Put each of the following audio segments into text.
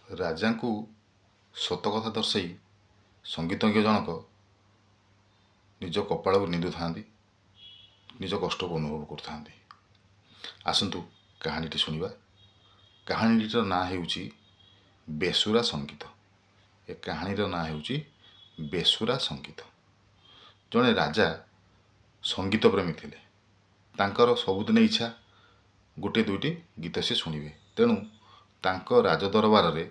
ରାଜାଙ୍କୁ ସତ କଥା ଦର୍ଶାଇ ସଙ୍ଗୀତଜ୍ଞ ଜଣକ ନିଜ କପାଳକୁ ନିନ୍ଦୁଥାନ୍ତି, ନିଜ କଷ୍ଟକୁ ଅନୁଭବ କରୁଥାନ୍ତି। ଆସନ୍ତୁ କାହାଣୀଟି ଶୁଣିବା। କାହାଣୀଟିର ନାଁ ହେଉଛି ବେସୁରା ସଙ୍ଗୀତ। ଏ କାହାଣୀର ନାଁ ହେଉଛି ବେସୁରା ସଙ୍ଗୀତ। ଜଣେ ରାଜା ସଙ୍ଗୀତ ପ୍ରେମୀ ଥିଲେ। ତାଙ୍କର ସବୁଦିନ ଇଚ୍ଛା ଗୋଟିଏ ଦୁଇଟି ଗୀତ ସେ ଶୁଣିବେ। ତେଣୁ ତାଙ୍କ ରାଜଦରବାରରେ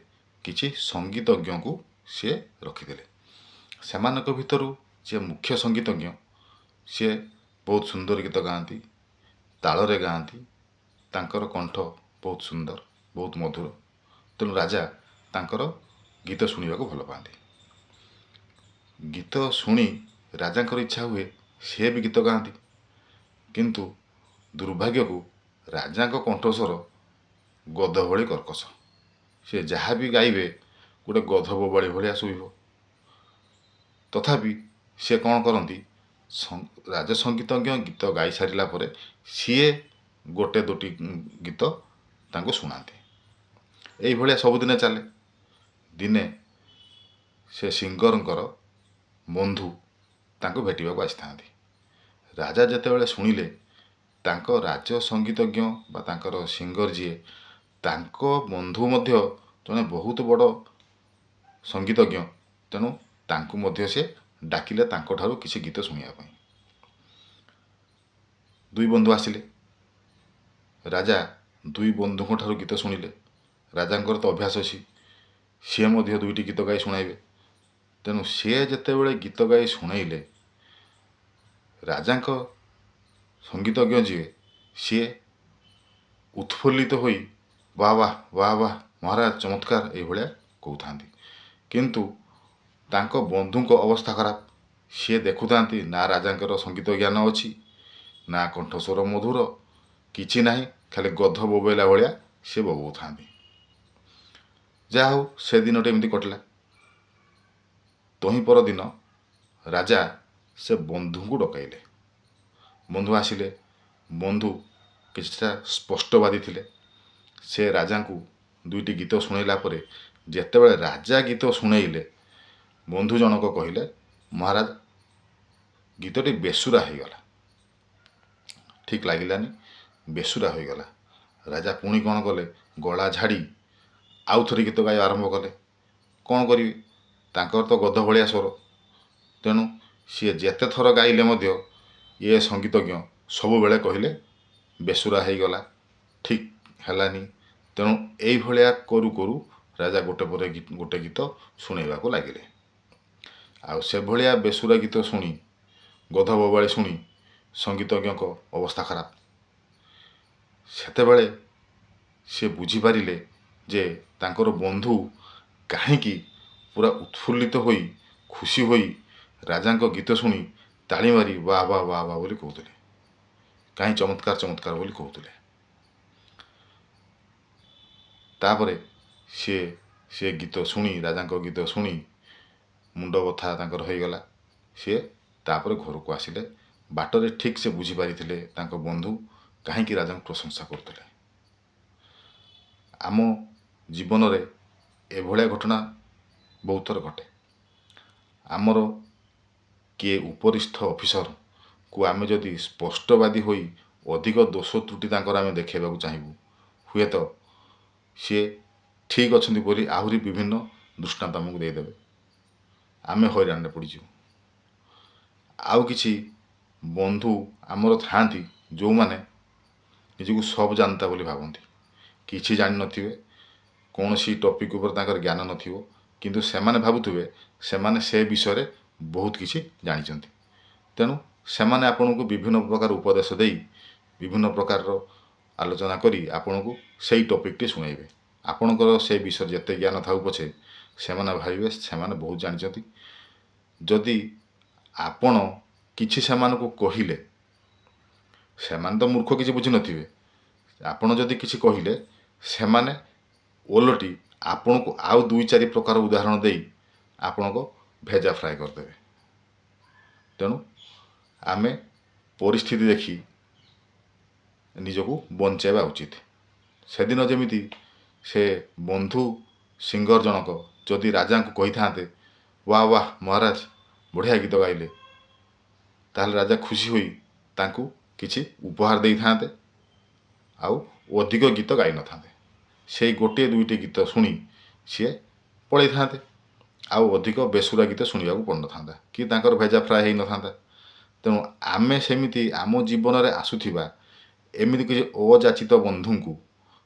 କିଛି ସଙ୍ଗୀତଜ୍ଞଙ୍କୁ ସେ ରଖିଥିଲେ। ସେମାନଙ୍କ ଭିତରୁ ଯିଏ ମୁଖ୍ୟ ସଙ୍ଗୀତଜ୍ଞ, ସିଏ ବହୁତ ସୁନ୍ଦର ଗୀତ ଗାଆନ୍ତି, ତାଳରେ ଗାଆନ୍ତି। ତାଙ୍କର କଣ୍ଠ ବହୁତ ସୁନ୍ଦର, ବହୁତ ମଧୁର। ତେଣୁ ରାଜା ତାଙ୍କର ଗୀତ ଶୁଣିବାକୁ ଭଲ ପାଆନ୍ତି। ଗୀତ ଶୁଣି ରାଜାଙ୍କର ଇଚ୍ଛା ହୁଏ ସିଏ ବି ଗୀତ ଗାଆନ୍ତି। କିନ୍ତୁ ଦୁର୍ଭାଗ୍ୟକୁ ରାଜାଙ୍କ କଣ୍ଠସ୍ୱର ଗଧ ଭଳି କର୍କଶ। ସେ ଯାହା ବି ଗାଇବେ ଗୋଟେ ଗଧ ବୋବାଳି ଭଳିଆ ଶୁଭିବ। ତଥାପି ସେ କ'ଣ କରନ୍ତି, ରାଜ ସଙ୍ଗୀତଜ୍ଞ ଗୀତ ଗାଇ ସାରିଲା ପରେ ସିଏ ଗୋଟେ ଦୁଇଟି ଗୀତ ତାଙ୍କୁ ଶୁଣାନ୍ତି। ଏଇଭଳିଆ ସବୁଦିନେ ଚାଲେ। ଦିନେ ସେ ସିଙ୍ଗରଙ୍କର ବନ୍ଧୁ ତାଙ୍କୁ ଭେଟିବାକୁ ଆସିଥାନ୍ତି। ରାଜା ଯେତେବେଳେ ଶୁଣିଲେ ତାଙ୍କ ରାଜ ସଙ୍ଗୀତଜ୍ଞ ବା ତାଙ୍କର ସିଙ୍ଗର ଯିଏ, ତାଙ୍କ ବନ୍ଧୁ ମଧ୍ୟ ଜଣେ ବହୁତ ବଡ଼ ସଙ୍ଗୀତଜ୍ଞ, ତେଣୁ ତାଙ୍କୁ ମଧ୍ୟ ସେ ଡାକିଲେ ତାଙ୍କଠାରୁ କିଛି ଗୀତ ଶୁଣିବା ପାଇଁ। ଦୁଇ ବନ୍ଧୁ ଆସିଲେ। ରାଜା ଦୁଇ ବନ୍ଧୁଙ୍କ ଠାରୁ ଗୀତ ଶୁଣିଲେ। ରାଜାଙ୍କର ତ ଅଭ୍ୟାସ ଅଛି, ସିଏ ମଧ୍ୟ ଦୁଇଟି ଗୀତ ଗାଇ ଶୁଣାଇବେ। ତେଣୁ ସିଏ ଯେତେବେଳେ ଗୀତ ଗାଇ ଶୁଣାଇଲେ, ରାଜାଙ୍କ ସଙ୍ଗୀତଜ୍ଞ ଯିଏ, ସିଏ ଉତ୍ଫୁଲ୍ଲିତ ହୋଇ ବାଃ ବାଃ ବାଃ ବାଃ ମହାରାଜ ଚମତ୍କାର ଏଇଭଳିଆ କହୁଥାନ୍ତି। କିନ୍ତୁ ତାଙ୍କ ବନ୍ଧୁଙ୍କ ଅବସ୍ଥା ଖରାପ। ସିଏ ଦେଖୁଥାନ୍ତି ନା ରାଜାଙ୍କର ସଙ୍ଗୀତ ଜ୍ଞାନ ଅଛି, ନା କଣ୍ଠସ୍ୱର ମଧୁର, କିଛି ନାହିଁ, ଖାଲି ଗଧ ବୋବେଇଲା ଭଳିଆ ସେ ବୋବଉଥାନ୍ତି। ଯାହା ହଉ ସେ ଦିନଟି ଏମିତି କଟିଲା। ତହିଁ ପରଦିନ ରାଜା ସେ ବନ୍ଧୁଙ୍କୁ ଡକାଇଲେ। ବନ୍ଧୁ ଆସିଲେ। ବନ୍ଧୁ କିଛିଟା ସ୍ପଷ୍ଟବାଦୀ ଥିଲେ। ସେ ରାଜାଙ୍କୁ ଦୁଇଟି ଗୀତ ଶୁଣାଇଲା ପରେ ଯେତେବେଳେ ରାଜା ଗୀତ ଶୁଣାଇଲେ, ବନ୍ଧୁ ଜଣକ କହିଲେ, ମହାରାଜ ଗୀତଟି ବେସୁରା ହୋଇଗଲା, ଠିକ୍ ଲାଗିଲାନି, ବେସୁରା ହୋଇଗଲା। ରାଜା ପୁଣି କ'ଣ କଲେ, ଗଳା ଝାଡ଼ି ଆଉ ଥରେ ଗୀତ ଗାଇବା ଆରମ୍ଭ କଲେ। କ'ଣ କରିବେ, ତାଙ୍କର ତ ଗଧ ଭଳିଆ ସ୍ୱର। ତେଣୁ ସିଏ ଯେତେ ଥର ଗାଇଲେ ମଧ୍ୟ ଏ ସଙ୍ଗୀତଜ୍ଞ ସବୁବେଳେ କହିଲେ ବେସୁରା ହେଇଗଲା, ଠିକ୍ ହେଲାନି। ତେଣୁ ଏଇଭଳିଆ କରୁ କରୁ ରାଜା ଗୋଟେ ପରେ ଗୋଟେ ଗୀତ ଶୁଣାଇବାକୁ ଲାଗିଲେ। ଆଉ ସେଭଳିଆ ବେସୁରା ଗୀତ ଶୁଣି, ଗଧ ବୋବାଳି ଶୁଣି ସଙ୍ଗୀତଜ୍ଞଙ୍କ ଅବସ୍ଥା ଖରାପ। ସେତେବେଳେ ସେ ବୁଝିପାରିଲେ ଯେ ତାଙ୍କର ବନ୍ଧୁ କାହିଁକି ପୁରା ଉତ୍ଫୁଲ୍ଲିତ ହୋଇ, ଖୁସି ହୋଇ ରାଜାଙ୍କ ଗୀତ ଶୁଣି ତାଳି ମାରି ବାଃ ବାଃ ବାଃ ବାଃ ବୋଲି କହୁଥିଲେ, କାହିଁ ଚମତ୍କାର ଚମତ୍କାର ବୋଲି କହୁଥିଲେ। ତାପରେ ସେ ଗୀତ ଶୁଣି, ରାଜାଙ୍କ ଗୀତ ଶୁଣି ମୁଣ୍ଡ ବଥା ତାଙ୍କର ହୋଇଗଲା। ସିଏ ତାପରେ ଘରକୁ ଆସିଲେ। ବାଟରେ ଠିକ୍ ସେ ବୁଝିପାରିଥିଲେ ତାଙ୍କ ବନ୍ଧୁ କାହିଁକି ରାଜାଙ୍କୁ ପ୍ରଶଂସା କରୁଥିଲେ। ଆମ ଜୀବନରେ ଏଭଳିଆ ଘଟଣା ବହୁତ ଥର ଘଟେ। ଆମର କିଏ ଉପରିସ୍ଥ ଅଫିସରକୁ ଆମେ ଯଦି ସ୍ପଷ୍ଟବାଦୀ ହୋଇ ଅଧିକ ଦୋଷ ତ୍ରୁଟି ତାଙ୍କର ଆମେ ଦେଖାଇବାକୁ ଚାହିଁବୁ, ହୁଏତ ସିଏ ଠିକ୍ ଅଛନ୍ତି ବୋଲି ଆହୁରି ବିଭିନ୍ନ ଦୃଷ୍ଟାନ୍ତ ଆମକୁ ଦେଇଦେବେ। ଆମେ ହଇରାଣରେ ପଡ଼ିଯିବୁ। ଆଉ କିଛି ବନ୍ଧୁ ଆମର ଥାଆନ୍ତି ଯେଉଁମାନେ ନିଜକୁ ସବୁ ଜାଣତା ବୋଲି ଭାବନ୍ତି। କିଛି ଜାଣିନଥିବେ, କୌଣସି ଟପିକ୍ ଉପରେ ତାଙ୍କର ଜ୍ଞାନ ନଥିବ, କିନ୍ତୁ ସେମାନେ ଭାବୁଥିବେ ସେମାନେ ସେ ବିଷୟରେ ବହୁତ କିଛି ଜାଣିଛନ୍ତି। ତେଣୁ ସେମାନେ ଆପଣଙ୍କୁ ବିଭିନ୍ନ ପ୍ରକାର ଉପଦେଶ ଦେଇ, ବିଭିନ୍ନ ପ୍ରକାରର ଆଲୋଚନା କରି ଆପଣଙ୍କୁ ସେଇ ଟପିକ୍ଟି ଶୁଣାଇବେ। ଆପଣଙ୍କର ସେ ବିଷୟରେ ଯେତେ ଜ୍ଞାନ ଥାଉ ପଛେ ସେମାନେ ଭାବିବେ ସେମାନେ ବହୁତ ଜାଣିଛନ୍ତି। ଯଦି ଆପଣ କିଛି ସେମାନଙ୍କୁ କହିଲେ, ସେମାନେ ତ ମୂର୍ଖ, କିଛି ବୁଝିନଥିବେ। ଆପଣ ଯଦି କିଛି କହିଲେ, ସେମାନେ ଓଲଟି ଆପଣଙ୍କୁ ଆଉ ଦୁଇ ଚାରି ପ୍ରକାର ଉଦାହରଣ ଦେଇ ଆପଣଙ୍କ ଭେଜା ଫ୍ରାଏ କରିଦେବେ। ତେଣୁ ଆମେ ପରିସ୍ଥିତି ଦେଖି ନିଜକୁ ବଞ୍ଚାଇବା ଉଚିତ। ସେଦିନ ଯେମିତି ସେ ବନ୍ଧୁ ସିଙ୍ଗର ଜଣକ ଯଦି ରାଜାଙ୍କୁ କହିଥାନ୍ତେ ୱାଃ ୱାଃ ମହାରାଜ ବଢ଼ିଆ ଗୀତ ଗାଇଲେ, ତାହେଲେ ରାଜା ଖୁସି ହୋଇ ତାଙ୍କୁ କିଛି ଉପହାର ଦେଇଥାନ୍ତେ ଆଉ ଅଧିକ ଗୀତ ଗାଇନଥାନ୍ତେ। ସେଇ ଗୋଟିଏ ଦୁଇଟି ଗୀତ ଶୁଣି ସିଏ ପଳେଇଥାନ୍ତେ, ଆଉ ଅଧିକ ବେସୁରା ଗୀତ ଶୁଣିବାକୁ ପଡ଼ିନଥାନ୍ତା କି ତାଙ୍କର ଭେଜା ଫ୍ରାଏ ହେଇନଥାନ୍ତା। ତେଣୁ ଆମେ ସେମିତି ଆମ ଜୀବନରେ ଆସୁଥିବା ଏମିତି କିଛି ଅଯାଚିତ ବନ୍ଧୁଙ୍କୁ,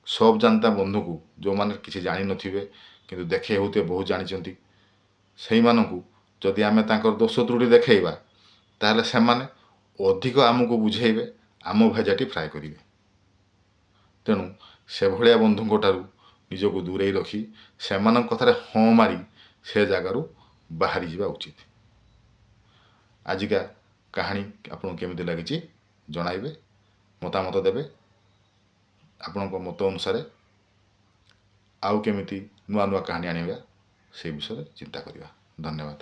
ସବ୍ ଜାଣତା ବନ୍ଧୁଙ୍କୁ, ଯେଉଁମାନେ କିଛି ଜାଣିନଥିବେ କିନ୍ତୁ ଦେଖେଇ ହେଉଥିବେ ବହୁତ ଜାଣିଛନ୍ତି, ସେଇମାନଙ୍କୁ ଯଦି ଆମେ ତାଙ୍କର ଦୋଷ ତ୍ରୁଟି ଦେଖେଇବା ତାହେଲେ ସେମାନେ ଅଧିକ ଆମକୁ ବୁଝେଇବେ, ଆମ ଭେଜାଟି ଫ୍ରାଏ କରିବେ। ତେଣୁ ସେଭଳିଆ ବନ୍ଧୁଙ୍କ ଠାରୁ ନିଜକୁ ଦୂରେଇ ରଖି ସେମାନଙ୍କ କଥାରେ ହଁ ମାରି ସେ ଜାଗାରୁ ବାହାରି ଯିବା ଉଚିତ। ଆଜିକା କାହାଣୀ ଆପଣଙ୍କୁ କେମିତି ଲାଗିଛି ଜଣାଇବେ, ମତାମତ ଦେବେ। ଆପଣଙ୍କ ମତ ଅନୁସାରେ ଆଉ କେମିତି ନୂଆ ନୂଆ କାହାଣୀ ଆଣିବା ସେ ବିଷୟରେ ଚିନ୍ତା କରିବା। ଧନ୍ୟବାଦ।